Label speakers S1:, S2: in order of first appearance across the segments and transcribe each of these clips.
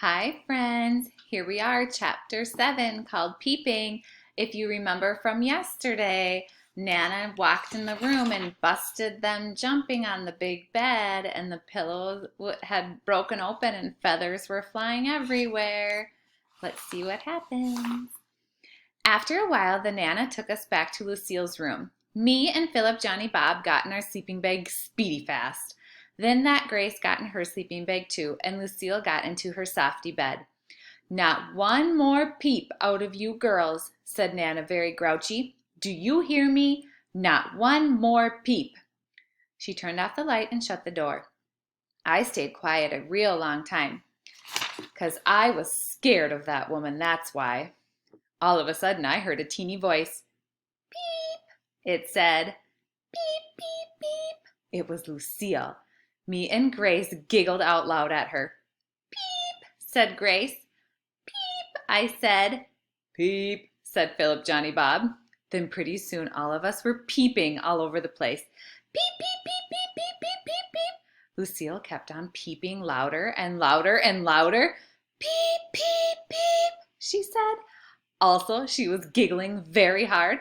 S1: Hi, friends. Here we are, chapter 7, called Peeping. If you remember from yesterday, Nana walked in the room and busted them jumping on the big bed, and the pillows had broken open and feathers were flying everywhere. Let's see what happens. After a while, the Nana took us back to Lucille's room. Me and Philip, Johnny, Bob got in our sleeping bag speedy fast. Then that Grace got in her sleeping bag too, and Lucille got into her softy bed. Not one more peep out of you girls, said Nana very grouchy. Do you hear me? Not one more peep. She turned off the light and shut the door. I stayed quiet a real long time, 'cause I was scared of that woman, that's why. All of a sudden I heard a teeny voice. Beep, it said. Beep, beep, beep. It was Lucille. Me and Grace giggled out loud at her. Peep, said Grace. Peep, I said. Peep, said Philip, Johnny, Bob. Then pretty soon all of us were peeping all over the place. Peep, peep, peep, peep, peep, peep, peep, peep. Lucille kept on peeping louder and louder and louder. Peep, peep, peep, she said. Also, she was giggling very hard.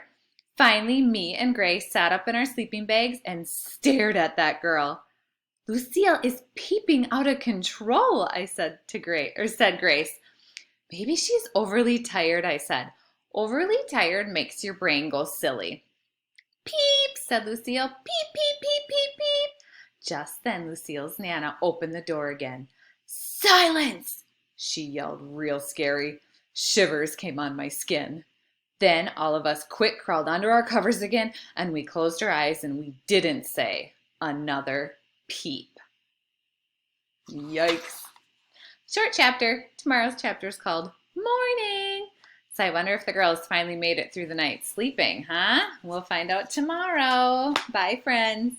S1: Finally, me and Grace sat up in our sleeping bags and stared at that girl. Lucille is peeping out of control, I said to Grace. Maybe she's overly tired, I said. Overly tired makes your brain go silly. Peep, said Lucille. Peep, peep, peep, peep, peep. Just then Lucille's Nana opened the door again. Silence, she yelled real scary. Shivers came on my skin. Then all of us quick crawled under our covers again, and we closed our eyes and we didn't say another peep. Yikes. Short chapter. Tomorrow's chapter is called Morning. So I wonder if the girls finally made it through the night sleeping, huh? We'll find out tomorrow. Bye, friends.